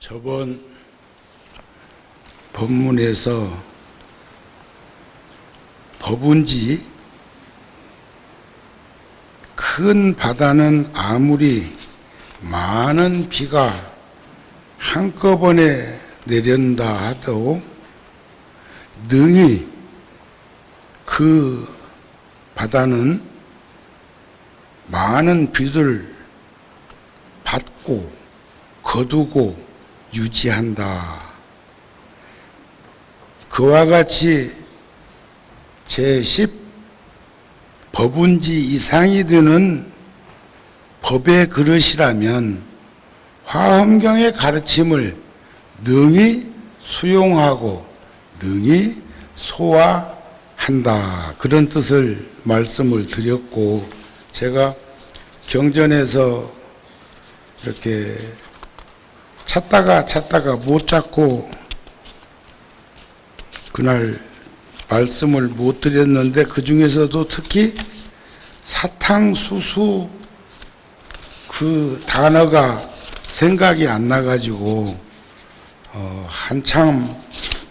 저번 법문에서 법운지 큰 바다는 아무리 많은 비가 한꺼번에 내린다 하도 능히 그 바다는 많은 비를 받고 거두고 유지한다. 그와 같이 제10 법운지 이상이 되는 법의 그릇이라면 화엄경의 가르침을 능히 수용하고 능히 소화한다. 그런 뜻을 말씀을 드렸고, 제가 경전에서 이렇게 찾다가 못 찾고 그날 말씀을 못 드렸는데, 그 중에서도 특히 사탕수수 그 단어가 생각이 안 나가지고 한참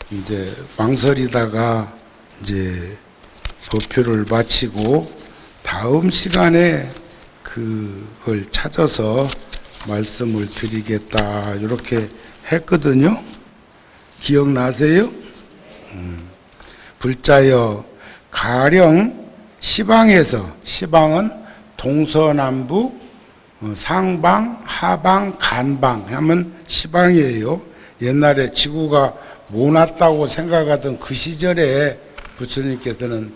이제 망설이다가 이제 법표를 마치고 다음 시간에 그걸 찾아서 말씀을 드리겠다 이렇게 했거든요. 기억나세요? 불자여 가령 시방에서, 시방은 동서남북 상방, 하방, 간방 하면 시방이에요. 옛날에 지구가 모났다고 생각하던 그 시절에 부처님께서는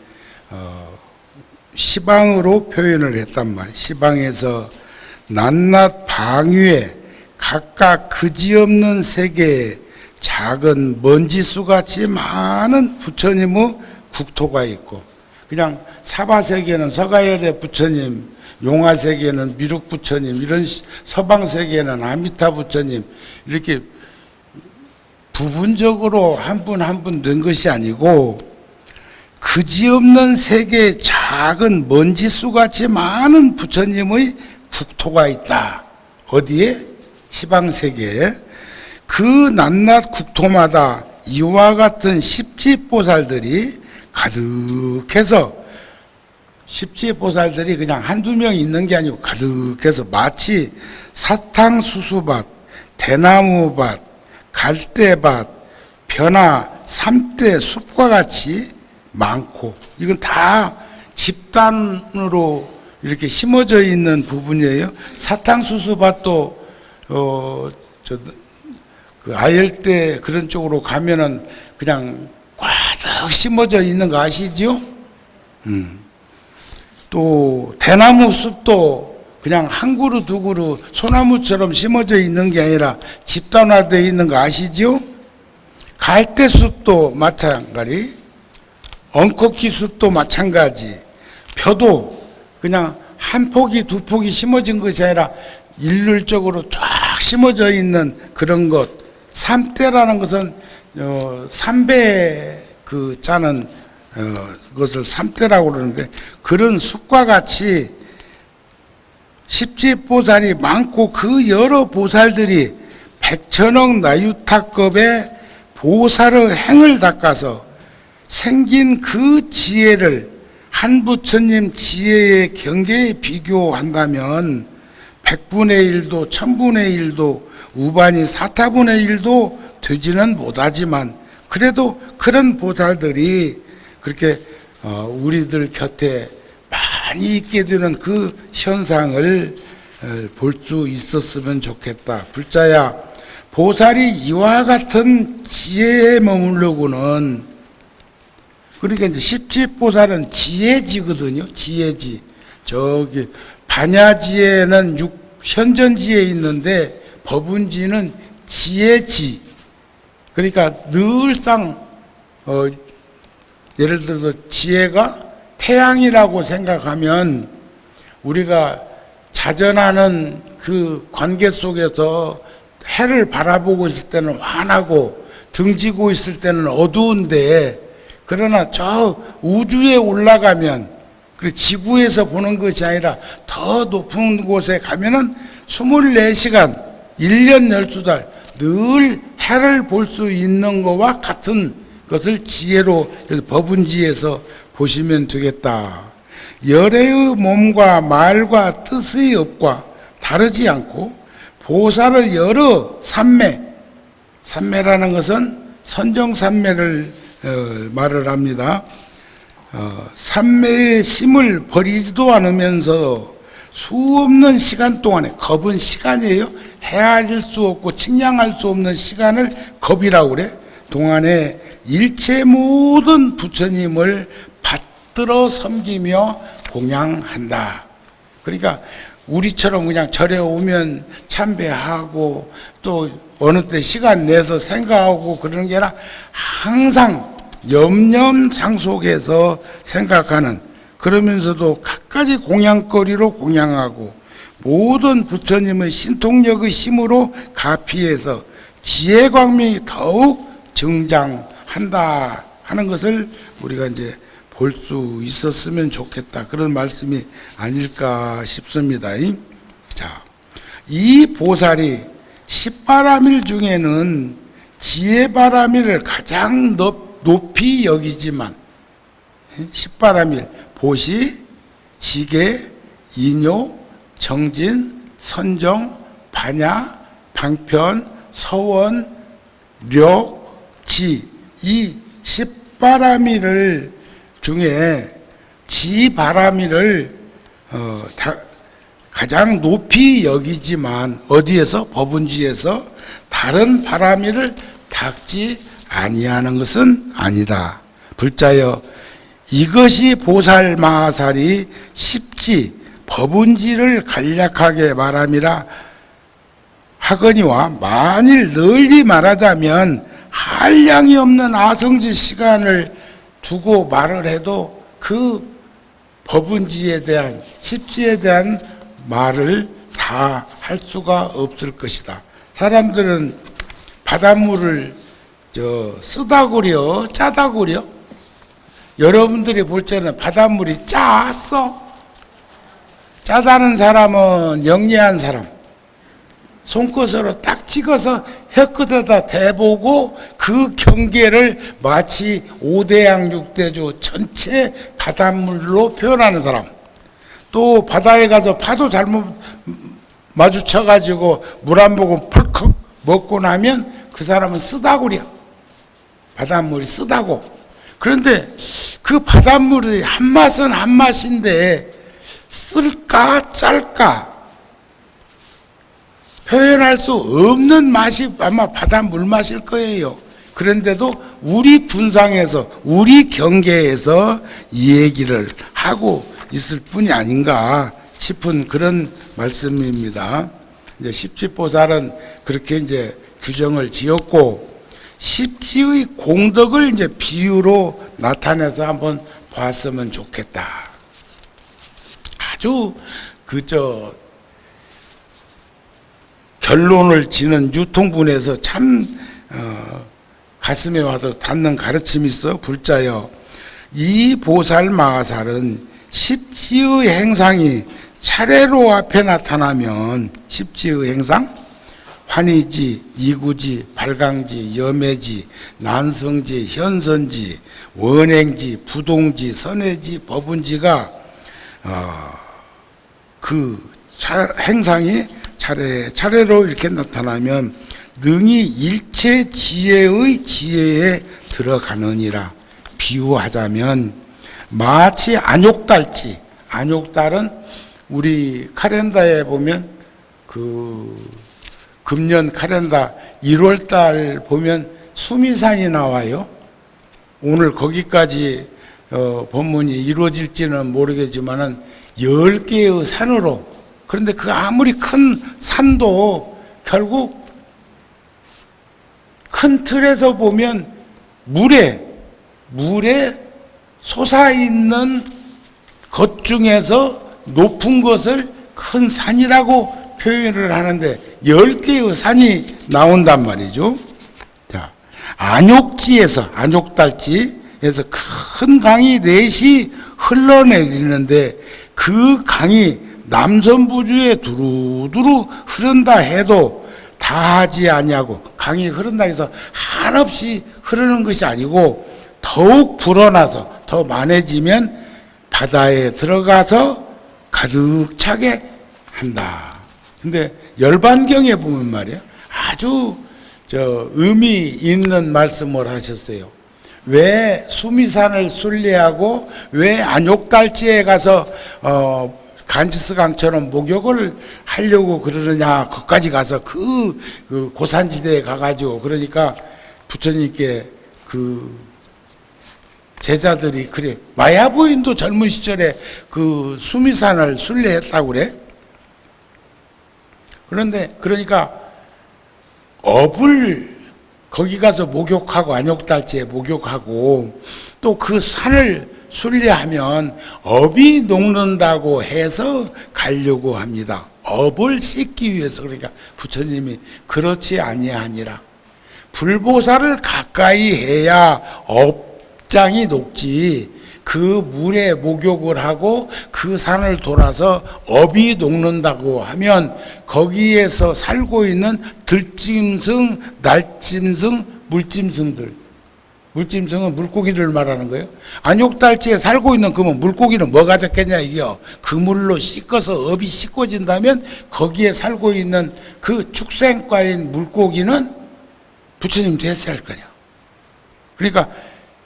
시방으로 표현을 했단 말이에요. 시방에서 낱낱 방위에 각각 그지없는 세계에 작은 먼지수같이 많은 부처님의 국토가 있고, 그냥 사바세계는 서가열의 부처님, 용화세계는 미륵 부처님, 이런 서방세계는 아미타 부처님, 이렇게 부분적으로 한 분 한 분 된 것이 아니고 그지없는 세계에 작은 먼지수같이 많은 부처님의 국토가 있다. 어디에? 시방세계에. 그 낱낱 국토마다 이와 같은 십지보살들이 가득해서, 십지보살들이 그냥 한두 명 있는 게 아니고 가득해서 마치 사탕수수밭, 대나무밭, 갈대밭, 벼나 삼대 숲과 같이 많고, 이건 다 집단으로 이렇게 심어져 있는 부분이에요. 사탕수수밭도 그 아열대 그런 쪽으로 가면은 그냥 꽉 심어져 있는 거 아시죠? 또 대나무 숲도 그냥 한 그루 두 그루 소나무처럼 심어져 있는 게 아니라 집단화되어 있는 거 아시죠? 갈대 숲도 마찬가지, 엉커키 숲도 마찬가지, 벼도 그냥 한 포기 두 포기 심어진 것이 아니라 일률적으로 쫙 심어져 있는 그런 것. 삼대라는 것은 삼배 그 짜는 그것을 삼대라고 그러는데, 그런 숲과 같이 십지보살이 많고 그 여러 보살들이 백천억 나유타급의 보살의 행을 닦아서 생긴 그 지혜를 한 부처님 지혜의 경계에 비교한다면 100분의 1도 1000분의 1도 우반이 사타분의 1도 되지는 못하지만, 그래도 그런 보살들이 그렇게 우리들 곁에 많이 있게 되는 그 현상을 볼 수 있었으면 좋겠다. 불자야, 보살이 이와 같은 지혜에 머무르고는, 그러니까 이제 십지보살은 지혜지거든요. 지혜지. 저기 반야지혜는 현전지에 있는데 법운지는 지혜지. 그러니까 늘상 예를 들어서 지혜가 태양이라고 생각하면 우리가 자전하는 그 관계 속에서 해를 바라보고 있을 때는 환하고 등지고 있을 때는 어두운데, 그러나 저 우주에 올라가면, 그리고 지구에서 보는 것이 아니라 더 높은 곳에 가면은 24시간 1년 12달 늘 해를 볼 수 있는 것과 같은 것을 지혜로 법운지에서 보시면 되겠다. 열애의 몸과 말과 뜻의 업과 다르지 않고 보살을 여러 삼매라는 것은 선정삼매를 말을 합니다. 삼매의 심을 버리지도 않으면서 수없는 시간 동안에, 겁은 시간이에요. 헤아릴 수 없고 측량할 수 없는 시간을 겁이라고 그래. 동안에 일체 모든 부처님을 받들어 섬기며 공양한다. 그러니까 우리처럼 그냥 절에 오면 참배하고 또 어느 때 시간 내서 생각하고 그러는 게 아니라 항상 염념상속해서 생각하는, 그러면서도 갖가지 공양거리로 공양하고 모든 부처님의 신통력의 힘으로 가피해서 지혜광명이 더욱 증장한다 하는 것을 우리가 이제 볼 수 있었으면 좋겠다, 그런 말씀이 아닐까 싶습니다. 자, 이 보살이 십바라밀 중에는 지혜바라밀을 가장 높이 여기지만, 십바라밀, 보시, 지계, 인요, 정진, 선정, 반야, 방편, 서원, 력, 지, 이 십바라밀을 중에 지바라밀을 가장 높이 여기지만 어디에서? 법운지에서 다른 바라밀을 닦지 아니하는 것은 아니다. 불자여 이것이 보살마하살이 십지 법운지를 간략하게 말함이라 하거니와, 만일 널리 말하자면 한량이 없는 아성지 시간을 두고 말을 해도 그 법운지에 대한, 십지에 대한 말을 다 할 수가 없을 것이다. 사람들은 바닷물을 쓰다구려 짜다구려? 여러분들이 볼 때는 바닷물이 짰어? 짜다는 사람은 영리한 사람, 손끝으로 딱 찍어서 혀끝에다 대보고 그 경계를 마치 5대양 6대주 전체 바닷물로 표현하는 사람, 또 바다에 가서 파도 잘못 마주쳐가지고 물 안 보고 펄컥 먹고 나면 그 사람은 쓰다구려. 바닷물이 쓰다고. 그런데 그 바닷물이 한 맛은 한 맛인데 쓸까 짤까 표현할 수 없는 맛이 아마 바닷물 맛일 거예요. 그런데도 우리 분상에서, 우리 경계에서 이 얘기를 하고 있을 뿐이 아닌가 싶은 그런 말씀입니다. 이제 십지보살은 그렇게 이제 규정을 지었고, 십지의 공덕을 이제 비유로 나타내서 한번 봤으면 좋겠다. 아주 결론을 지는 유통분에서 참 가슴에 와도 닿는 가르침이 있어. 불자여 이 보살마하살은 십지의 행상이 차례로 앞에 나타나면, 십지의 행상, 환희지, 이구지, 발강지, 염해지, 난성지, 현선지, 원행지, 부동지, 선해지, 법운지가 그 행상이 차례로 이렇게 나타나면 능히 일체 지혜의 지혜에 들어가느니라. 비유하자면 마치 안욕달지, 안욕달은 우리 카렌다에 보면 금년 카렌다 1월달 보면 수미산이 나와요. 오늘 거기까지 법문이 이루어질지는 모르겠지만은 10개의 산으로, 그런데 그 아무리 큰 산도 결국 큰 틀에서 보면 물에 솟아있는 것 중에서 높은 것을 큰 산이라고 표현을 하는데 10개의 산이 나온단 말이죠. 자, 안욕지에서, 안욕달지에서 큰 강이 넷이 흘러내리는데 그 강이 남선부주에 두루두루 흐른다 해도 다 하지 아니하고 강이 흐른다 해서 한없이 흐르는 것이 아니고 더욱 불어나서 더 많아지면 바다에 들어가서 가득 차게 한다. 근데 열반경에 보면 말이야 아주 의미 있는 말씀을 하셨어요. 왜 수미산을 순례하고 왜 안욕달지에 가서 간지스강처럼 목욕을 하려고 그러느냐. 거기까지 가서 그 고산지대에 가가지고 그러니까 부처님께 그 제자들이 그래 마야 부인도 젊은 시절에 그 수미산을 순례했다고 그래. 그런데 그러니까 업을 거기 가서 목욕하고 안욕달지에 목욕하고 또 그 산을 순례하면 업이 녹는다고 해서 가려고 합니다. 업을 씻기 위해서. 그러니까 부처님이 그렇지 아니하니라. 불보살을 가까이 해야 업장이 녹지. 그 물에 목욕을 하고 그 산을 돌아서 업이 녹는다고 하면 거기에서 살고 있는 들짐승, 날짐승, 물짐승들. 물짐승은 물고기를 말하는 거예요. 안욕달지에 살고 있는 그러면 물고기는 뭐가 됐겠냐 이게요. 그 물로 씻어서 업이 씻어진다면 거기에 살고 있는 그 축생과인 물고기는 부처님 됐어야 할 거냐. 그러니까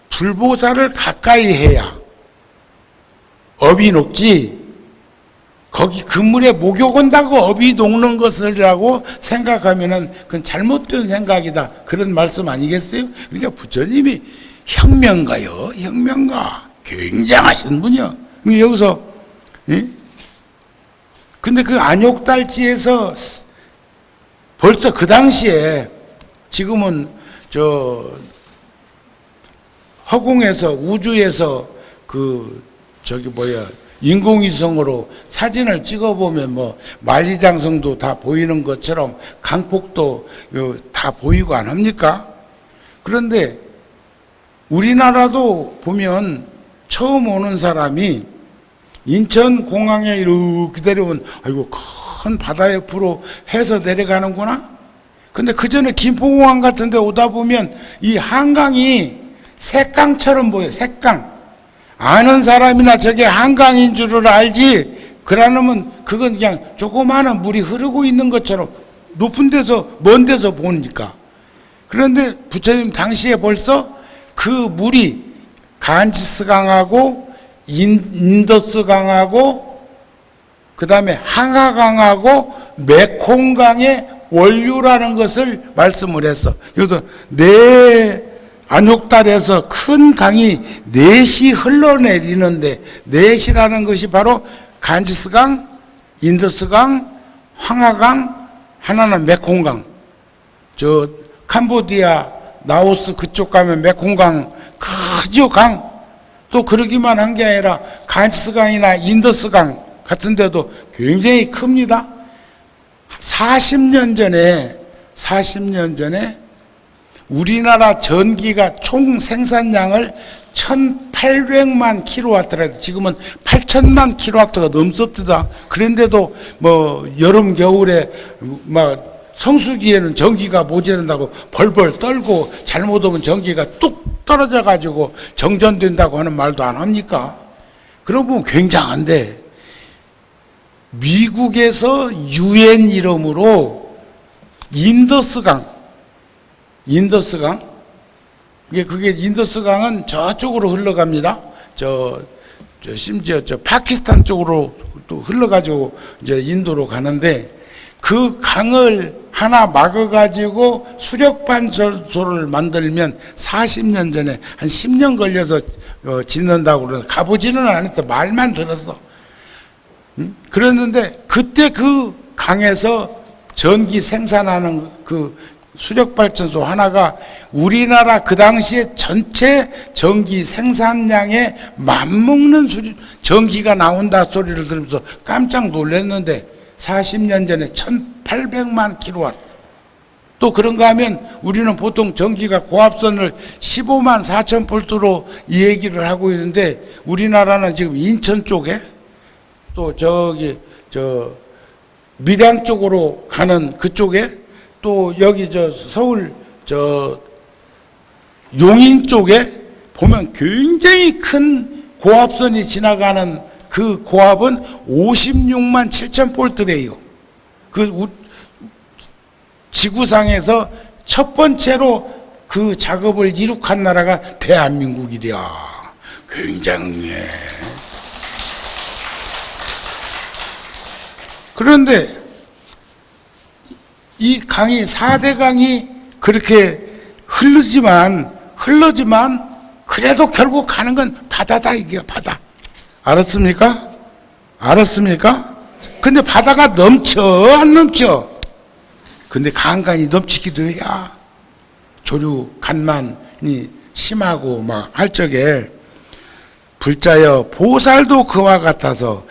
불보살을 가까이 해야 업이 녹지. 거기 그물에 목욕 온다고 업이 녹는 것이라고 생각하면은 그건 잘못된 생각이다. 그런 말씀 아니겠어요? 그러니까 부처님이 혁명가요. 혁명가. 굉장하신 분이요. 여기서 근데 그 안욕달지에서 벌써 그 당시에 지금은 허공에서 우주에서 인공위성으로 사진을 찍어보면 뭐 만리장성도 다 보이는 것처럼 강폭도 다 보이고 안 합니까? 그런데 우리나라도 보면 처음 오는 사람이 인천공항에 이렇게 내려오면 아이고 큰 바다 옆으로 해서 내려가는구나. 근데 그 전에 김포공항 같은 데 오다 보면 이 한강이 색강처럼 보여요. 색강. 아는 사람이나 저게 한강인 줄을 알지. 그러면 그건 그냥 조그마한 물이 흐르고 있는 것처럼 높은 데서 먼 데서 보니까. 그런데 부처님 당시에 벌써 그 물이 간지스강하고 인더스강하고 그 다음에 항하강하고 메콩강의 원류라는 것을 말씀을 했어. 여기도 안욕달에서 큰 강이 넷이 흘러내리는데 넷이라는 것이 바로 간지스강, 인더스강, 황하강, 하나는 메콩강. 캄보디아, 라오스 그쪽 가면 메콩강 크죠 강. 또 그러기만 한 게 아니라 간지스강이나 인더스강 같은 데도 굉장히 큽니다. 40년 전에 우리나라 전기가 총 생산량을 1800만 킬로와트라 지금은 8000만 킬로와트가 넘습니다. 그런데도 뭐 여름 겨울에 막 성수기에는 전기가 모자란다고 벌벌 떨고 잘못 오면 전기가 뚝 떨어져 가지고 정전된다고 하는 말도 안 합니까? 그러고 보면 굉장한데 미국에서 UN 이름으로 인더스강 그게 인더스강은 저쪽으로 흘러갑니다. 심지어 파키스탄 쪽으로 또 흘러가지고 이제 인도로 가는데 그 강을 하나 막아가지고 수력발전소를 만들면 40년 전에 한 10년 걸려서 짓는다고 그러는데 가보지는 않았어. 말만 들었어. 그랬는데 그때 그 강에서 전기 생산하는 그 수력발전소 하나가 우리나라 그 당시에 전체 전기 생산량에 맞먹는 전기가 나온다 소리를 들으면서 깜짝 놀랐는데 40년 전에 1800만 킬로와트. 또 그런가 하면 우리는 보통 전기가 고압선을 15만 4천 볼트로 이 얘기를 하고 있는데 우리나라는 지금 인천 쪽에 또 밀양 쪽으로 가는 그쪽에 또 여기 저 서울 저 용인 쪽에 보면 굉장히 큰 고압선이 지나가는 그 고압은 56만 7천 볼트래요. 그 지구상에서 첫 번째로 그 작업을 이룩한 나라가 대한민국이랴. 굉장해. 그런데 이 강이 4대 강이 그렇게 흐르지만 그래도 결국 가는 건 바다다 이게 바다. 알았습니까? 알았습니까? 근데 바다가 넘쳐 안 넘쳐? 근데 강간이 넘치기도 해야 조류 간만이 심하고 막 할 적에 불자여 보살도 그와 같아서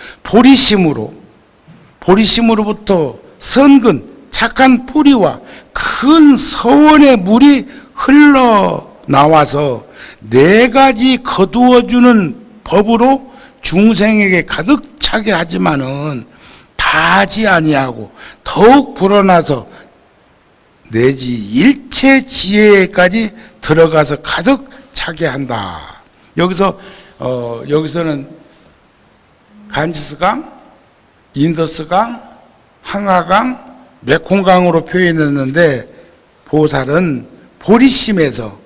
보리심으로부터 선근 착한 뿌리와 큰 서원의 물이 흘러나와서 4가지 거두어주는 법으로 중생에게 가득 차게 하지만은 다하지 아니하고 더욱 불어나서 내지 일체 지혜까지 들어가서 가득 차게 한다. 여기서는 간지스강, 인더스강, 항아강, 메콩강으로 표현했는데 보살은 보리심에서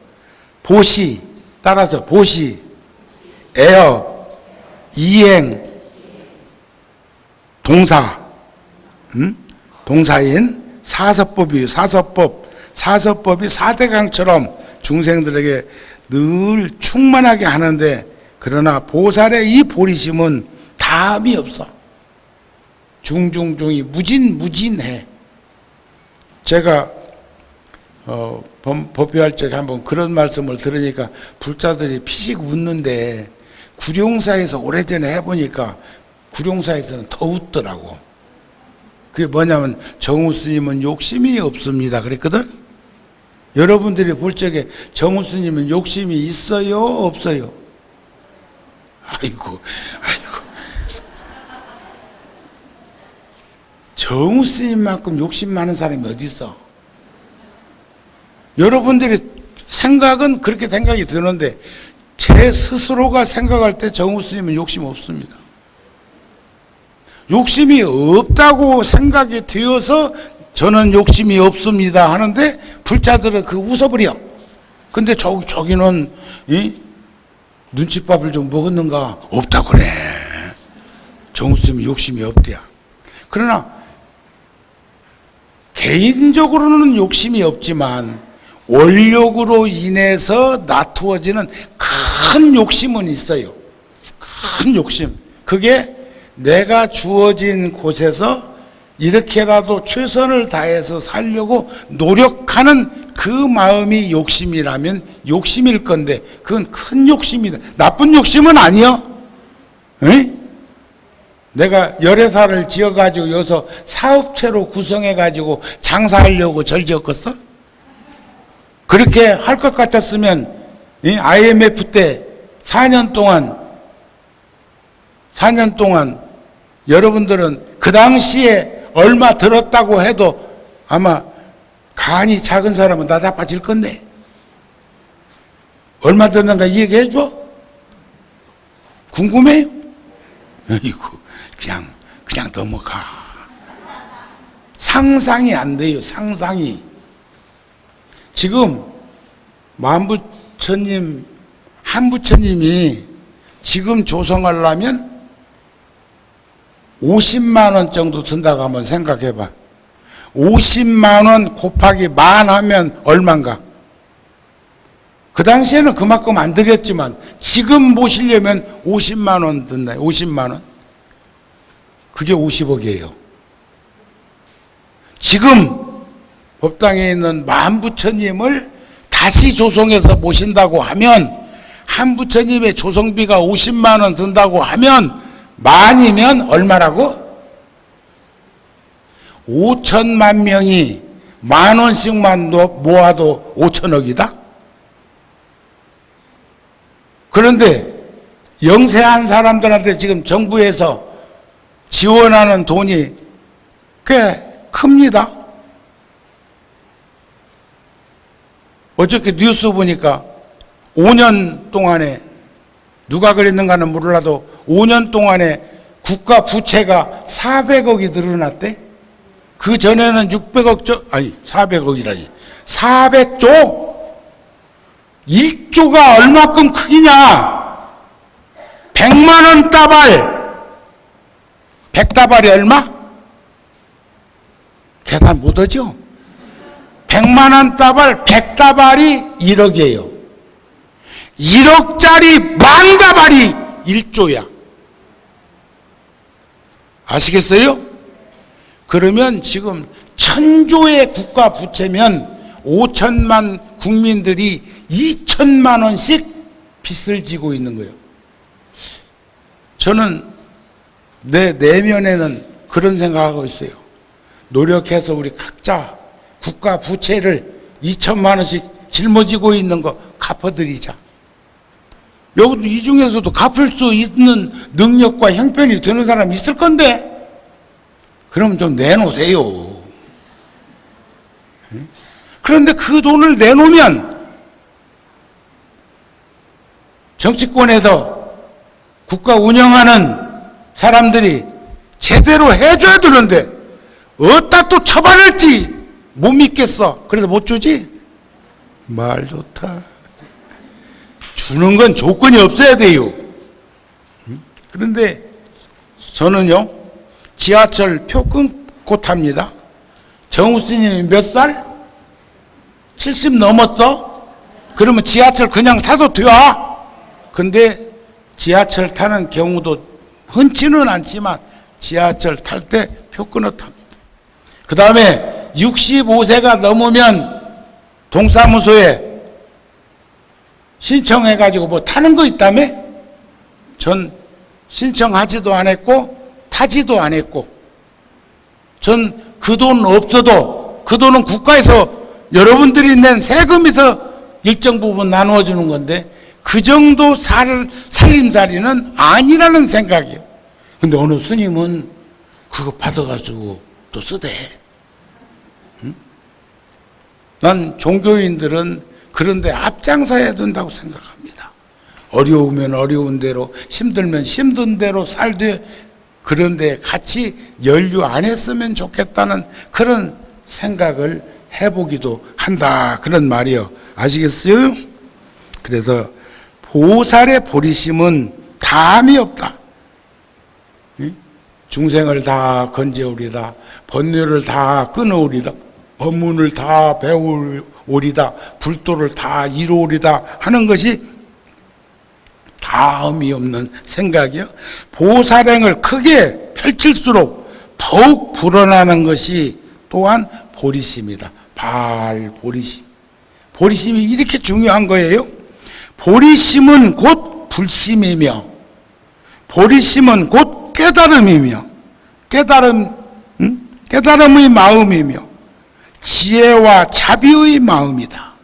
보시, 따라서 보시, 애어, 이행, 동사인 사서법이 4대강처럼 중생들에게 늘 충만하게 하는데, 그러나 보살의 이 보리심은 다함이 없어. 중중중이 무진해. 제가 법회할 적에 한번 그런 말씀을 들으니까 불자들이 피식 웃는데, 구룡사에서 오래전에 해보니까 구룡사에서는 더 웃더라고. 그게 뭐냐면 정우 스님은 욕심이 없습니다 그랬거든. 여러분들이 볼 적에 정우 스님은 욕심이 있어요 없어요? 아이고 정우 스님만큼 욕심 많은 사람이 어디 있어? 여러분들이 생각은 그렇게 생각이 드는데 제 스스로가 생각할 때 정우 스님은 욕심 없습니다. 욕심이 없다고 생각이 되어서 저는 욕심이 없습니다 하는데 불자들은 그 웃어버려. 근데 저기는 눈칫밥을 좀 먹었는가? 없다고 그래. 정우 스님이 욕심이 없대야. 그러나 개인적으로는 욕심이 없지만 원력으로 인해서 나투어지는 큰 욕심은 있어요. 큰 욕심. 그게 내가 주어진 곳에서 이렇게라도 최선을 다해서 살려고 노력하는 그 마음이 욕심이라면 욕심일 건데, 그건 큰 욕심이다. 나쁜 욕심은 아니요. 에? 내가 열애사를 지어가지고 여기서 사업체로 구성해가지고 장사하려고 절 지었겠어? 그렇게 할 것 같았으면 IMF 때 4년 동안 여러분들은 그 당시에 얼마 들었다고 해도 아마 간이 작은 사람은 나자빠질 건데, 얼마 들었는가 얘기해 줘? 궁금해요? 이거 그냥 넘어가. 상상이 안 돼요. 상상이. 지금 만부처님, 한부처님이 지금 조성하려면 50만 원 정도 든다고 한번 생각해 봐. 50만 원 곱하기 만 하면 얼만가? 그 당시에는 그만큼 안 들였지만 지금 모시려면 50만 원 든다. 50만 원. 그게 50억이에요. 지금 법당에 있는 만부처님을 다시 조성해서 모신다고 하면, 한 부처님의 조성비가 50만 원 든다고 하면 만이면 얼마라고? 5천만 명이 만 원씩만 모아도 5천억이다? 그런데 영세한 사람들한테 지금 정부에서 지원하는 돈이 꽤 큽니다. 어저께 뉴스 보니까 5년 동안에 누가 그랬는가는 몰라도 5년 동안에 국가 부채가 400억이 늘어났대. 그 전에는 400억이라니 400조. 1조가 얼마큼 크기냐? 100만 원 따발. 100다발이 얼마? 계산 못하죠? 100만 원 따발 100다발이 1억이에요. 1억짜리 만다발이 1조야. 아시겠어요? 그러면 지금 1000조의 국가 부채면 5천만 국민들이 2천만 원씩 빚을 지고 있는 거예요. 저는 내 내면에는 그런 생각하고 있어요. 노력해서 우리 각자 국가 부채를 2천만 원씩 짊어지고 있는 거 갚아드리자. 여기도 이 중에서도 갚을 수 있는 능력과 형편이 되는 사람이 있을 건데, 그럼 좀 내놓으세요. 그런데 그 돈을 내놓으면 정치권에서 국가 운영하는 사람들이 제대로 해줘야 되는데 어디다 또 처벌할지 못 믿겠어. 그래서 못 주지? 말 좋다. 주는 건 조건이 없어야 돼요. 그런데 저는요, 지하철 표 끊고 탑니다. 정우 스님이 몇 살? 70 넘었어? 그러면 지하철 그냥 타도 돼. 근데 지하철 타는 경우도 흔치는 않지만 지하철 탈 때 표 끊어 탑니다. 그 다음에 65세가 넘으면 동사무소에 신청해가지고 뭐 타는 거 있다며? 전 신청하지도 안 했고 타지도 안 했고, 전 그 돈 없어도 그 돈은 국가에서 여러분들이 낸 세금에서 일정 부분 나누어 주는 건데 그 정도 살림살이는 아니라는 생각이에요. 근데 어느 스님은 그거 받아가지고 또 쓰대. 응? 난 종교인들은 그런데 앞장서야 된다고 생각합니다. 어려우면 어려운 대로, 힘들면 힘든 대로 살되, 그런데 같이 연류 안 했으면 좋겠다는 그런 생각을 해보기도 한다, 그런 말이요. 아시겠어요? 그래서 보살의 보리심은 담이 없다. 중생을 다 건져오리다, 법률을 다 끊어오리다, 법문을 다 배우리다, 불도를 다 이루오리다 하는 것이 다음이 없는 생각이요. 보살행을 크게 펼칠수록 더욱 불어나는 것이 또한 보리심이다. 발보리심. 보리심이 이렇게 중요한 거예요. 보리심은 곧 불심이며, 보리심은 곧 깨달음이며, 깨달음의 마음이며, 지혜와 자비의 마음이다.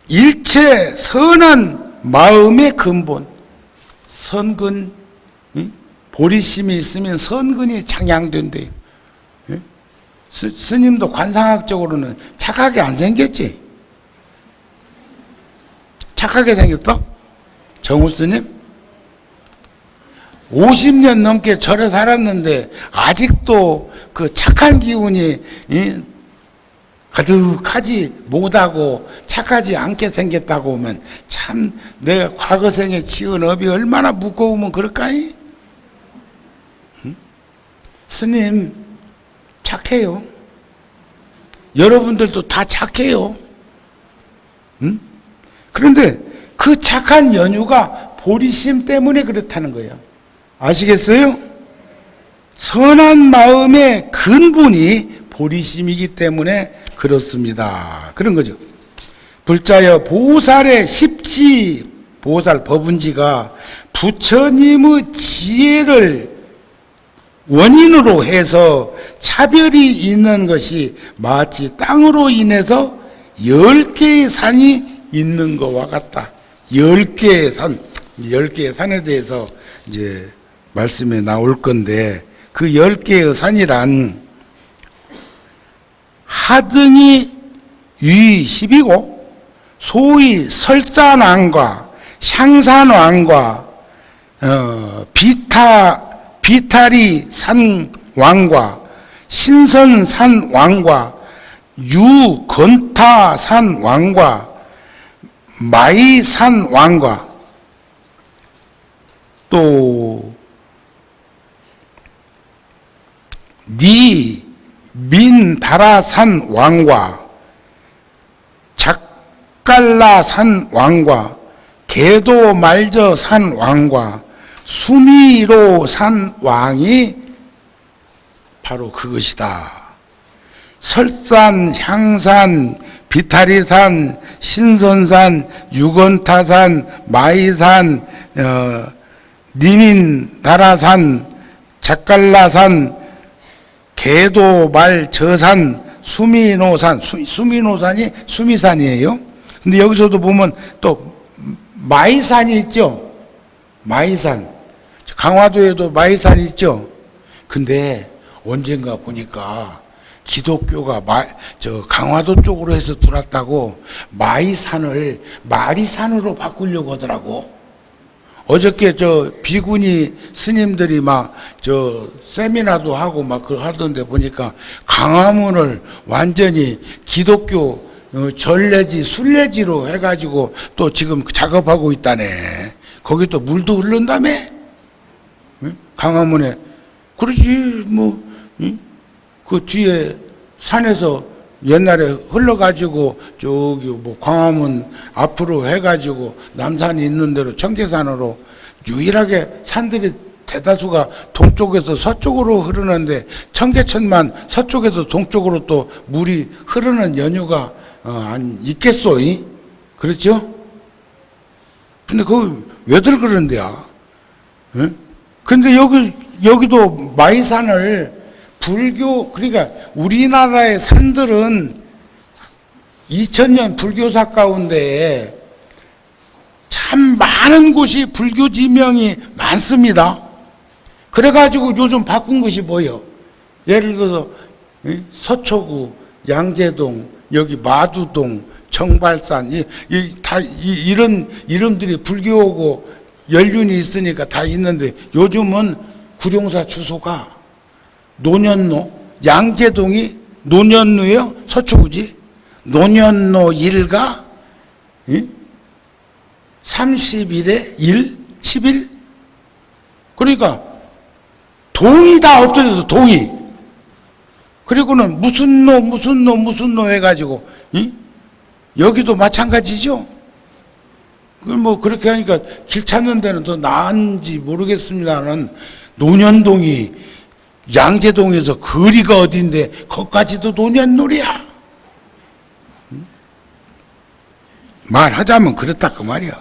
일체 선한 마음의 근본, 선근, 보리심이 있으면 선근이 창양된대요. 스님도 관상학적으로는 착하게 안 생겼지? 착하게 생겼어? 정우 스님? 50년 넘게 절에 살았는데 아직도 그 착한 기운이 가득하지 못하고 착하지 않게 생겼다고 하면 참 내 과거생에 지은 업이 얼마나 무거우면 그럴까이? 스님 착해요. 여러분들도 다 착해요. 그런데 그 착한 연유가 보리심 때문에 그렇다는 거예요. 아시겠어요? 선한 마음의 근본이 보리심이기 때문에 그렇습니다. 그런 거죠. 불자여 보살의 십지, 보살 법운지가 부처님의 지혜를 원인으로 해서 차별이 있는 것이 마치 땅으로 인해서 10개의 산이 있는 것과 같다. 10개의 산, 10개의 산에 대해서 이제 말씀에 나올 건데, 그 10개의 산이란 하등이 위 10이고 소위 설산왕과 향산왕과 비타리산 왕과 신선산 왕과 유건타산 왕과 마이산 왕과 또 민다라산 왕과 작갈라산 왕과 게도말저산 왕과 수미로산 왕이 바로 그것이다. 설산, 향산, 비타리산, 신선산, 유건타산, 마이산, 니민다라산, 작갈라산, 게도말저산, 수미노산, 수미노산이 수미산이에요. 근데 여기서도 보면 또 마이산이 있죠. 마이산. 강화도에도 마이산이 있죠. 근데 언젠가 보니까 기독교가 강화도 쪽으로 해서 들어왔다고 마이산을 마리산으로 바꾸려고 하더라고. 어저께 비구니 스님들이 세미나도 하고 그걸 하던데 보니까 강화문을 완전히 기독교 전래지, 순례지로 해가지고 또 지금 작업하고 있다네. 거기 또 물도 흐른다며? 응? 강화문에. 그러지, 응? 그 뒤에 산에서 옛날에 흘러가지고 광화문 앞으로 해가지고 남산이 있는 대로 청계산으로 유일하게 산들이 대다수가 동쪽에서 서쪽으로 흐르는데 청계천만 서쪽에서 동쪽으로 또 물이 흐르는 연유가 안 있겠소? 그렇죠? 근데 그거 왜들 그런데야? 응? 근데 여기도 마이산을 그러니까 우리나라의 산들은 2000년 불교사 가운데 참 많은 곳이 불교 지명이 많습니다. 그래가지고 요즘 바꾼 것이 뭐예요? 예를 들어서 서초구, 양재동, 여기 마두동, 정발산, 이런 이름들이 불교고 연륜이 있으니까 다 있는데 요즘은 구룡사 주소가 노년로, 양재동이 노년로예요? 서초구지? 노년로 1가 30일에 1, 10일? 그러니까 동이 다 없어져서 동이. 그리고는 무슨 로 해가지고 여기도 마찬가지죠? 그렇게 하니까 길 찾는 데는 더 나은지 모르겠습니다만 노년동이 양재동에서 거리가 어딘데 거기까지도 노년놀이야. 말하자면 그렇다 그 말이야.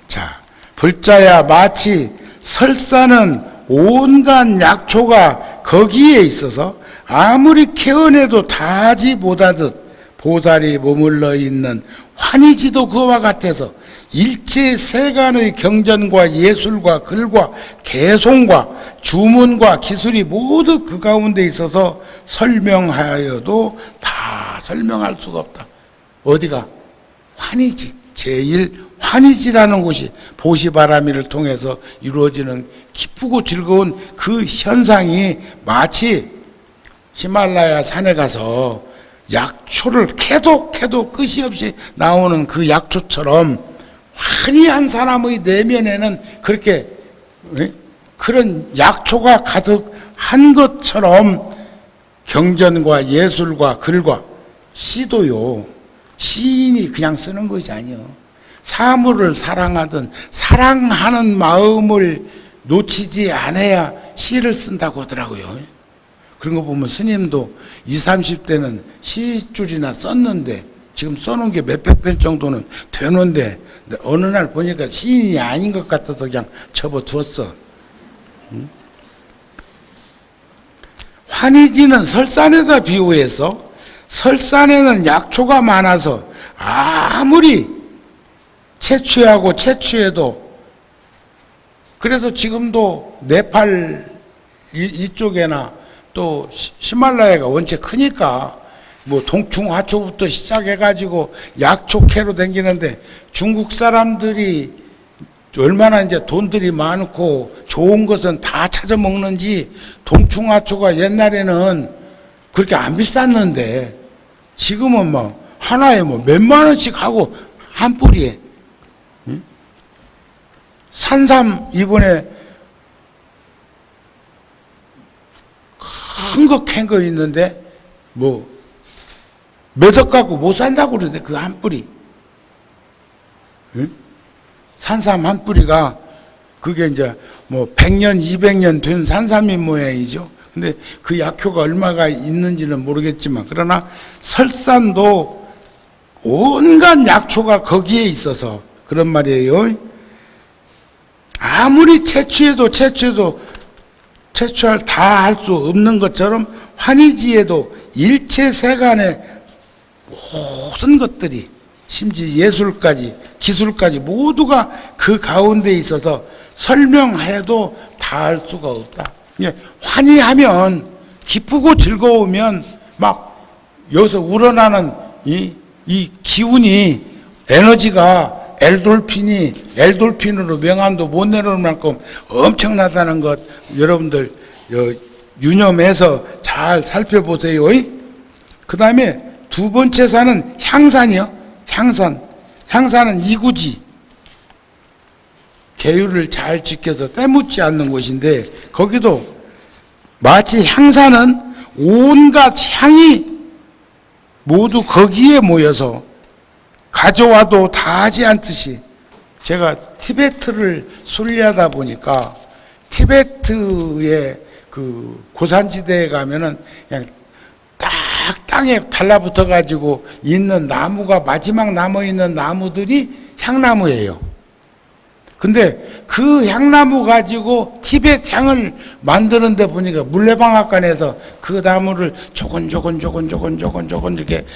자, 불자야 마치 설사는 온갖 약초가 거기에 있어서 아무리 케어내도 다하지 못하듯 보살이 머물러 있는 환희지도 그와 같아서 일체 세간의 경전과 예술과 글과 개송과 주문과 기술이 모두 그 가운데 있어서 설명하여도 다 설명할 수가 없다. 어디가? 환희지. 제일 환희지라는 곳이 보시바라미를 통해서 이루어지는 기쁘고 즐거운 그 현상이 마치 히말라야 산에 가서 약초를 캐도 끝이 없이 나오는 그 약초처럼 환희한 사람의 내면에는 그렇게 그런 약초가 가득한 것처럼 경전과 예술과 글과 시도요. 시인이 그냥 쓰는 것이 아니요. 사물을 사랑하든 사랑하는 마음을 놓치지 않아야 시를 쓴다고 하더라고요. 그런 거 보면 스님도 20, 30대는 시줄이나 썼는데 지금 써놓은 게 몇백 편 정도는 되는데 어느 날 보니까 시인이 아닌 것 같아서 그냥 접어두었어. 환희지는 설산에다 비유해서 설산에는 약초가 많아서 아무리 채취해도 그래서 지금도 네팔 이쪽에나 또 히말라야가 원체 크니까 뭐 동충하초부터 시작해가지고 약초캐로 댕기는데 중국 사람들이 얼마나 이제 돈들이 많고 좋은 것은 다 찾아 먹는지 동충하초가 옛날에는 그렇게 안 비쌌는데 지금은 뭐 하나에 뭐 몇만 원씩 하고 한 뿌리에. 응? 산삼 이번에 큰 거 캔 거 있는데 뭐 몇 억 갖고 못 산다고 그러는데 그 한 뿌리. 응? 산삼 한 뿌리가 그게 이제 뭐 100년, 200년 된 산삼인 모양이죠. 근데 그 약효가 얼마가 있는지는 모르겠지만 그러나 설산도 온갖 약초가 거기에 있어서 그런 말이에요. 아무리 채취해도 채취할 다 할 수 없는 것처럼 환희지에도 일체 세간의 모든 것들이 심지어 예술까지 기술까지 모두가 그 가운데 있어서 설명해도 다 할 수가 없다. 환희하면 기쁘고 즐거우면 막 여기서 우러나는 이 기운이 에너지가 엘돌핀으로 명암도 못 내려올 만큼 엄청나다는 것 여러분들 유념해서 잘 살펴보세요. 그 다음에 두 번째 산은 향산이요. 향산은 이구지. 계율을 잘 지켜서 때묻지 않는 곳인데 거기도 마치 향산은 온갖 향이 모두 거기에 모여서 가져와도 다 하지 않듯이 제가 티베트를 순례하다 보니까 티베트의 그 고산지대에 가면은 그냥 딱 땅에 달라붙어 가지고 있는 나무가 마지막 남아있는 나무들이 향나무예요. 근데 그 향나무 가지고 티베트 향을 만드는데 보니까 물레방앗간에서 그 나무를 조곤조곤 이렇게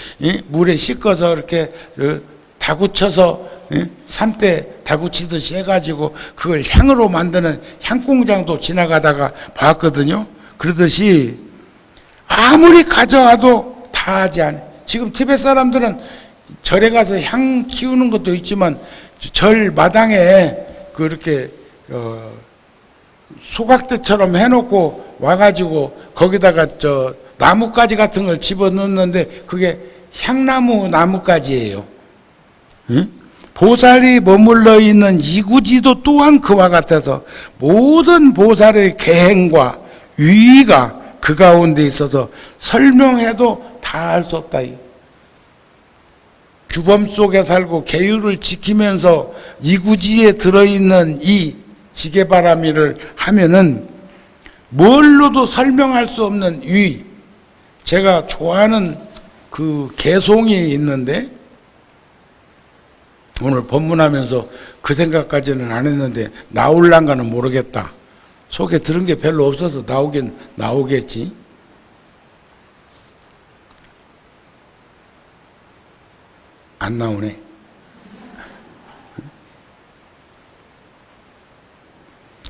물에 씻어서 이렇게 다구쳐서 삼대 다구치듯이 해가지고 그걸 향으로 만드는 향공장도 지나가다가 봤거든요. 그러듯이 아무리 가져와도 다 하지 않아요. 지금 티베트 사람들은 절에 가서 향 키우는 것도 있지만 절 마당에 그렇게 소각대처럼 해놓고 와가지고 거기다가 나뭇가지 같은 걸 집어넣는데 그게 향나무 나뭇가지예요. 응? 보살이 머물러 있는 이구지도 또한 그와 같아서 모든 보살의 계행과 유의가 그 가운데 있어서 설명해도 다 할 수 없다. 규범 속에 살고 계율을 지키면서 이구지에 들어있는 이 지게바라미를 하면은 뭘로도 설명할 수 없는 유의. 제가 좋아하는 그 개송이 있는데 오늘 법문하면서 그 생각까지는 안 했는데 나올란가는 모르겠다. 속에 들은 게 별로 없어서 나오긴 나오겠지. 안 나오네.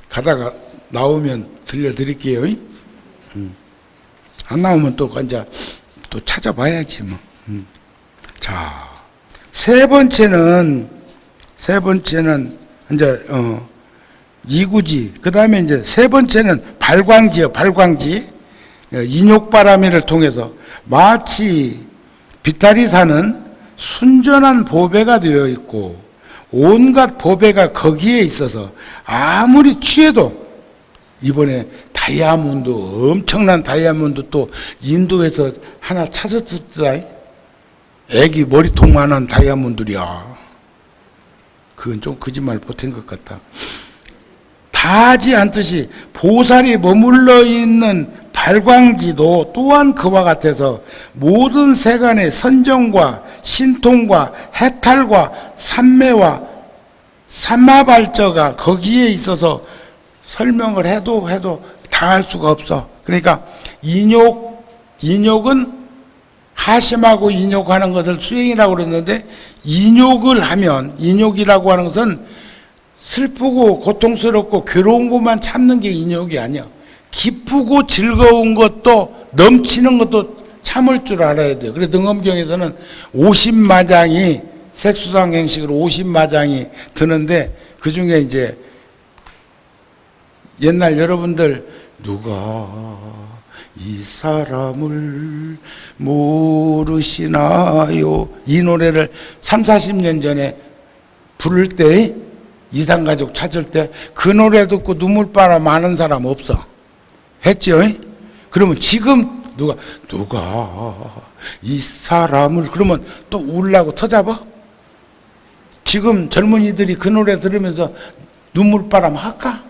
가다가 나오면 들려드릴게요. 안 나오면 또 이제 또 찾아봐야지 뭐. 자, 세 번째는 이제 이구지. 그 다음에 이제 세 번째는 발광지요. 발광지. 인욕바라미를 통해서 마치 비타리산은 순전한 보배가 되어 있고 온갖 보배가 거기에 있어서 아무리 취해도 이번에 다이아몬드 엄청난 다이아몬드 또 인도에서 하나 찾았었다. 애기 머리통만한 다이아몬드야. 그건 좀 거짓말 보탠 것 같다. 다 하지 않듯이 보살이 머물러 있는 발광지도 또한 그와 같아서 모든 세간의 선정과 신통과 해탈과 삼매와 삼마발저가 거기에 있어서 설명을 해도 다 할 수가 없어. 그러니까 인욕은 하심하고 인욕하는 것을 수행이라고 그러는데 인욕을 하면 인욕이라고 하는 것은 슬프고 고통스럽고 괴로운 것만 참는 게 인욕이 아니야. 기쁘고 즐거운 것도 넘치는 것도 참을 줄 알아야 돼요. 그래서 등엄경에서는 50마장이 색수상 행식으로 50마장이 드는데 그 중에 이제 옛날 여러분들 누가 이 사람을 모르시나요? 이 노래를 3, 40년 전에 부를 때 이산가족 찾을 때 그 노래 듣고 눈물바람 많은 사람 없어. 했죠? 그러면 지금 누가 이 사람을 그러면 또 울라고 터잡아? 지금 젊은이들이 그 노래 들으면서 눈물바람 할까?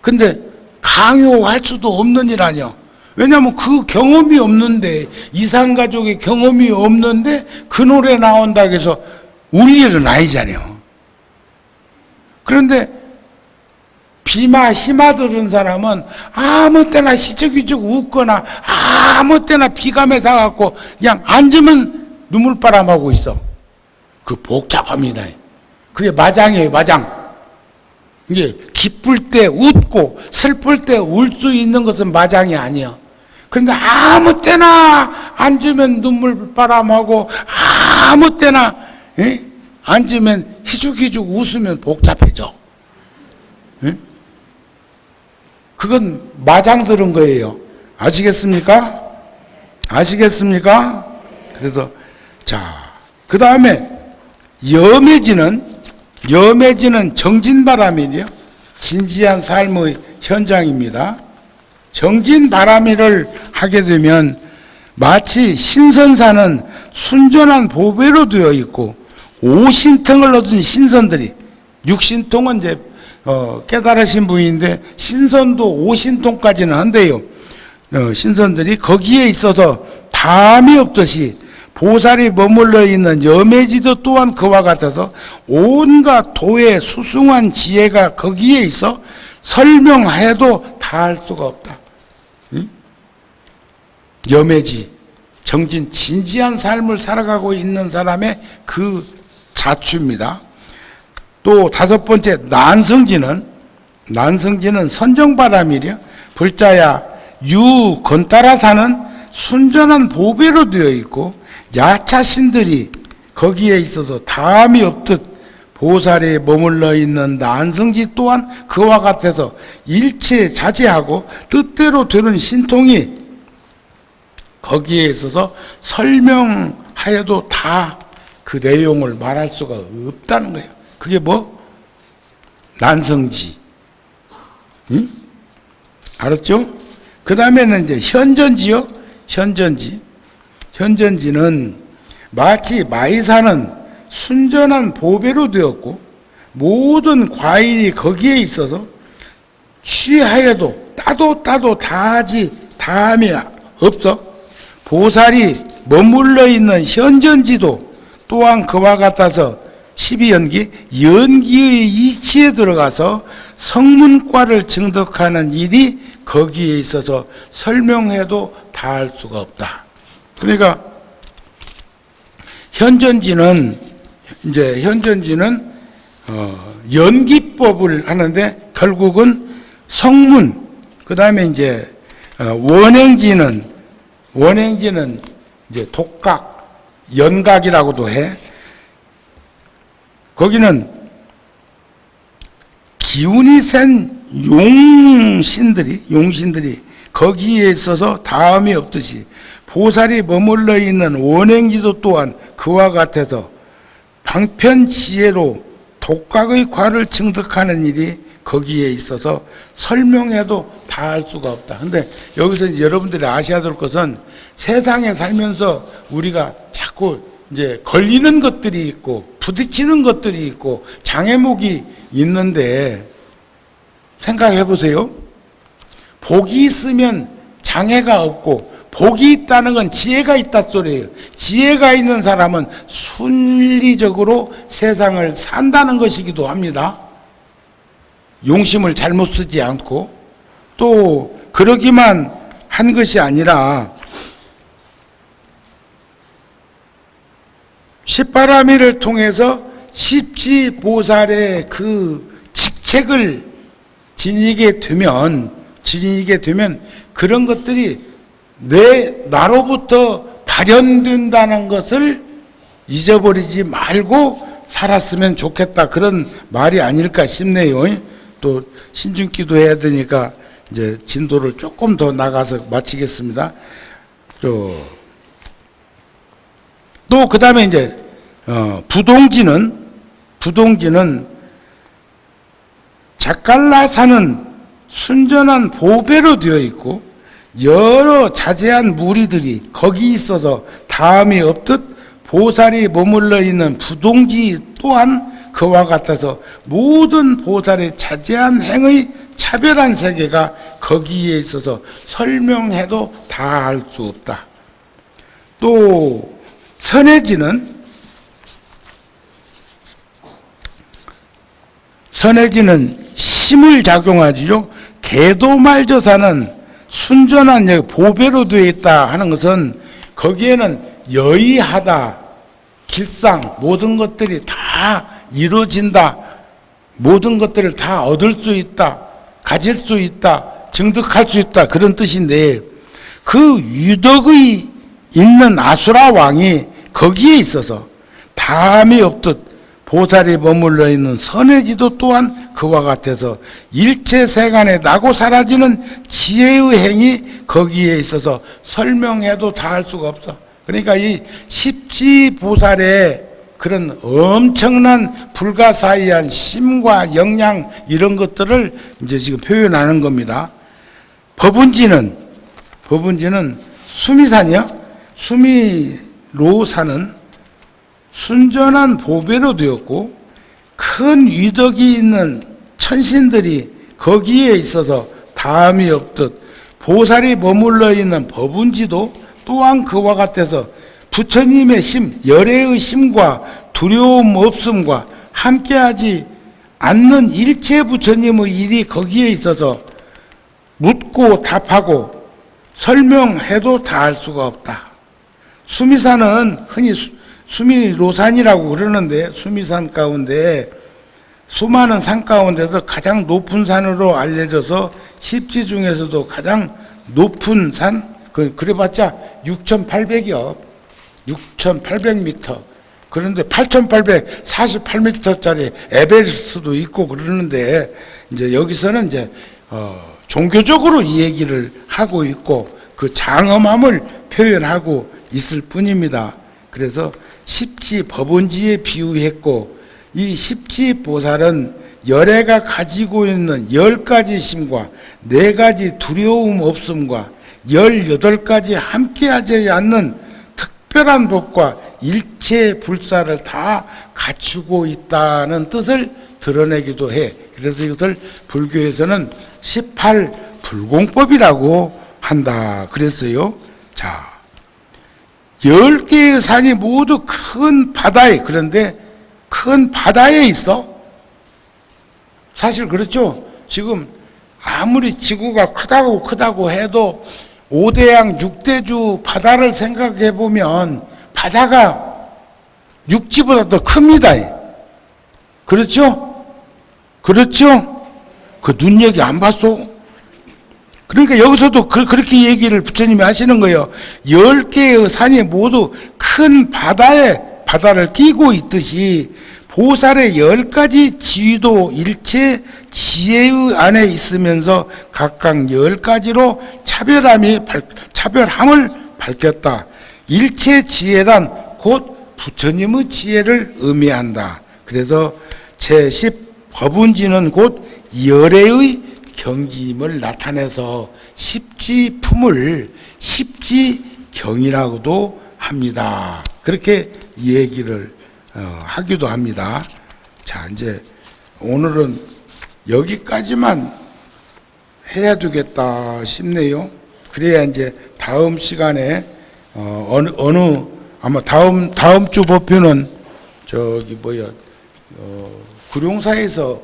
근데 강요할 수도 없는 일 아니야. 왜냐하면 그 경험이 없는데, 이산가족의 경험이 없는데 그 노래 나온다 해서 울 일은 아니잖아요. 그런데 비마 희마 들은 사람은 아무 때나 시적이적 웃거나 아무 때나 비감에 사갖고 그냥 앉으면 눈물바람하고 있어. 그 복잡합니다. 그게 마장이에요, 마장. 이게 기쁠 때 웃고 슬플 때 울 수 있는 것은 마장이 아니야. 그런데 아무 때나 앉으면 눈물바람하고 아무 때나 앉으면 희죽희죽 웃으면 복잡해져. 그건 마장 들은 거예요. 아시겠습니까? 아시겠습니까? 그래서 그 다음에 염해지는 정진바람이에요. 진지한 삶의 현장입니다. 정진바람이를 하게 되면 마치 신선사는 순전한 보배로 되어 있고 오신통을 얻은 신선들이, 육신통은 이제 깨달으신 분인데 신선도 오신통까지는 한대요. 신선들이 거기에 있어서 담이 없듯이 보살이 머물러 있는 염해지도 또한 그와 같아서 온갖 도의 수승한 지혜가 거기에 있어 설명해도 다할 수가 없다. 응? 염해지, 정진, 진지한 삶을 살아가고 있는 사람의 그 자추입니다. 또 다섯 번째, 난성지는 선정바람이랴. 불자야 유 건따라 사는 순전한 보배로 되어 있고 야차신들이 거기에 있어서 담이 없듯 보살에 머물러 있는 난성지 또한 그와 같아서 일체 자제하고 뜻대로 되는 신통이 거기에 있어서 설명하여도 다 그 내용을 말할 수가 없다는 거예요. 그게 뭐? 난성지. 응? 알았죠? 그 다음에는 이제 현전지요. 현전지는 마치 마이사는 순전한 보배로 되었고 모든 과일이 거기에 있어서 취하여도 따도 다하지 다함이 없어. 보살이 머물러 있는 현전지도 또한 그와 같아서 12연기 연기의 이치에 들어가서 성문과를 증득하는 일이 거기에 있어서 설명해도 다할 수가 없다. 그러니까 현전지는 연기법을 하는데 결국은 성문, 그 다음에 이제 원행지는 이제 독각, 연각이라고도 해. 거기는 기운이 센 용신들이 거기에 있어서 다음이 없듯이 보살이 머물러 있는 원행지도 또한 그와 같아서 방편지혜로 독각의 과를 증득하는 일이 거기에 있어서 설명해도 다할 수가 없다. 근데 여기서 이제 여러분들이 아셔야 될 것은 세상에 살면서 우리가 자꾸 이제 걸리는 것들이 있고 부딪히는 것들이 있고 장애목이 있는데 생각해 보세요. 복이 있으면 장애가 없고 복이 있다는 건 지혜가 있다 소리예요. 지혜가 있는 사람은 순리적으로 세상을 산다는 것이기도 합니다. 용심을 잘못 쓰지 않고 또 그러기만 한 것이 아니라 십바라미를 통해서 십지보살의 그 직책을 지니게 되면 그런 것들이 나로부터 발현된다는 것을 잊어버리지 말고 살았으면 좋겠다. 그런 말이 아닐까 싶네요. 또 신중기도 해야 되니까 이제 진도를 조금 더 나가서 마치겠습니다. 또 그 다음에 이제 부동지는 작갈라산은 순전한 보배로 되어 있고 여러 자제한 무리들이 거기 있어서 다음이 없듯 보살이 머물러 있는 부동지 또한 그와 같아서 모든 보살의 자제한 행의 차별한 세계가 거기에 있어서 설명해도 다 할 수 없다. 또 선해지는 심을 작용하지요. 개도말저사는 순전한 보배로 되어 있다 하는 것은 거기에는 여의하다, 길상, 모든 것들이 다 이루어진다, 모든 것들을 다 얻을 수 있다, 가질 수 있다, 증득할 수 있다, 그런 뜻인데, 그 유덕의 있는 아수라 왕이 거기에 있어서 다함이 없듯 보살이 머물러 있는 선해지도 또한 그와 같아서 일체 세간에 나고 사라지는 지혜의 행이 거기에 있어서 설명해도 다 할 수가 없어. 그러니까 이 십지보살의 그런 엄청난 불가사의한 심과 역량 이런 것들을 이제 지금 표현하는 겁니다. 법운지는 수미산이요. 수미로산은 순전한 보배로 되었고 큰 위덕이 있는 천신들이 거기에 있어서 다함이 없듯 보살이 머물러 있는 법운지도 또한 그와 같아서 부처님의 심, 열애의 심과 두려움 없음과 함께하지 않는 일체 부처님의 일이 거기에 있어서 묻고 답하고 설명해도 다 할 수가 없다. 수미산은 흔히 수미로산이라고 그러는데, 수미산 가운데 수많은 산 가운데서 가장 높은 산으로 알려져서 십지 중에서도 가장 높은 산, 그래봤자 6,800여 6,800m. 그런데 8,848m짜리 에베레스트도 있고 그러는데, 이제 여기서는 이제 종교적으로 이 얘기를 하고 있고 그 장엄함을 표현하고 있을 뿐입니다. 그래서 십지 법운지에 비유했고, 이 십지보살은 열애가 가지고 있는 10가지 심과 4가지 두려움 없음과 18가지 함께하지 않는 특별한 법과 일체 불사를 다 갖추고 있다는 뜻을 드러내기도 해. 그래서 이것을 불교에서는 18불공법이라고 한다 그랬어요. 자, 10개의 산이 모두 큰 바다에, 그런데 큰 바다에 있어. 사실 그렇죠. 지금 아무리 지구가 크다고 해도 5대양 6대주 바다를 생각해 보면 바다가 육지보다 더 큽니다. 그렇죠? 그렇죠? 그 눈여겨 안 봤어? 그러니까 여기서도 그렇게 얘기를 부처님이 하시는 거예요. 10개의 산이 모두 큰 바다를 끼고 있듯이 보살의 10가지 지위도 일체 지혜의 안에 있으면서 각각 10가지로 차별함을 밝혔다. 일체 지혜란 곧 부처님의 지혜를 의미한다. 그래서 제10 법운지는 곧 열애의 경지임을 나타내서 십지품을 십지경이라고도 합니다. 그렇게 얘기를 하기도 합니다. 자, 이제 오늘은 여기까지만 해야 되겠다 싶네요. 그래야 이제 다음 시간에 아마 다음 주 법표는 구룡사에서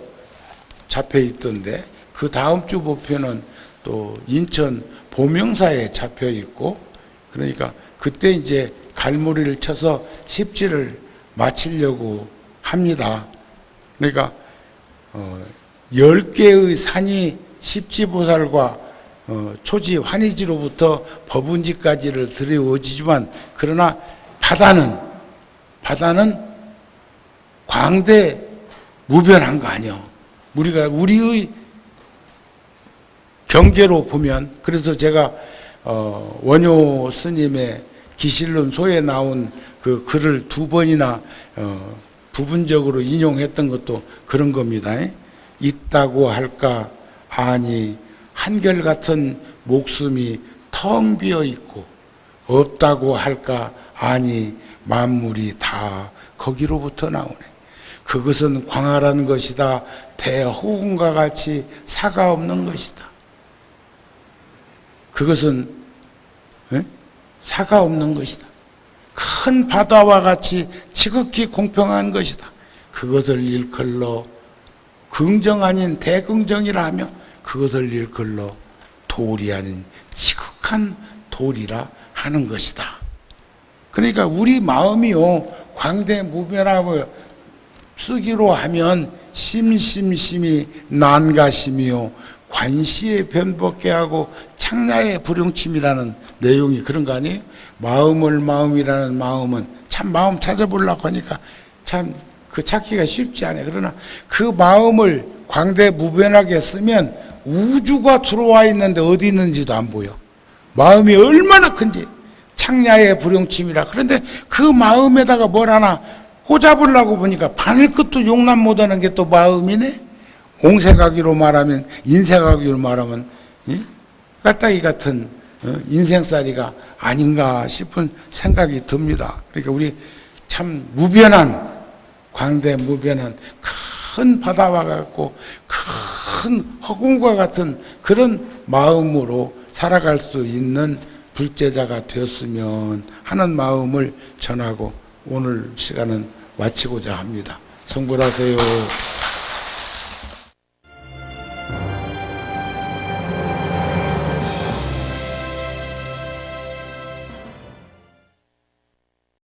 잡혀 있던데, 그 다음 주 목표는 또 인천 보명사에 잡혀 있고, 그러니까 그때 이제 갈무리를 쳐서 십지를 마치려고 합니다. 그러니까 10개의 산이 십지보살과 초지 환희지로부터 법운지까지를 들여오지만 그러나 바다는 광대 무변한 거 아니요. 우리의 경계로 보면, 그래서 제가 원효 스님의 기실론소에 나온 그 글을 2번이나 부분적으로 인용했던 것도 그런 겁니다. 있다고 할까? 아니, 한결같은 목숨이 텅 비어 있고, 없다고 할까? 아니, 만물이 다 거기로부터 나오네. 그것은 광활한 것이다. 대호군과 같이 사가 없는 것이다. 그것은 사가 없는 것이다. 큰 바다와 같이 지극히 공평한 것이다. 그것을 일컬러 긍정 아닌 대긍정이라 하며, 그것을 일컬러 도리 아닌 지극한 도리라 하는 것이다. 그러니까 우리 마음이요, 광대무변하고 쓰기로 하면 심심심이 난가심이요 관시에 변복게 하고 창야의 불용침이라는 내용이 그런 거 아니에요? 마음이라는 마음은 참 마음 찾아보려고 하니까 참 그 찾기가 쉽지 않아요. 그러나 그 마음을 광대무변하게 쓰면 우주가 들어와 있는데 어디 있는지도 안 보여. 마음이 얼마나 큰지 창야의 불용침이라. 그런데 그 마음에다가 뭘 하나 꽂아보려고 보니까 바늘끝도 용납 못하는 게 또 마음이네. 옹색하기로 말하면, 인색하기로 말하면 깔따기 같은 인생살이가 아닌가 싶은 생각이 듭니다. 그러니까 우리 참 무변한, 광대무변한 큰 바다와 같고 큰 허공과 같은 그런 마음으로 살아갈 수 있는 불제자가 되었으면 하는 마음을 전하고 오늘 시간은 마치고자 합니다. 성불하세요.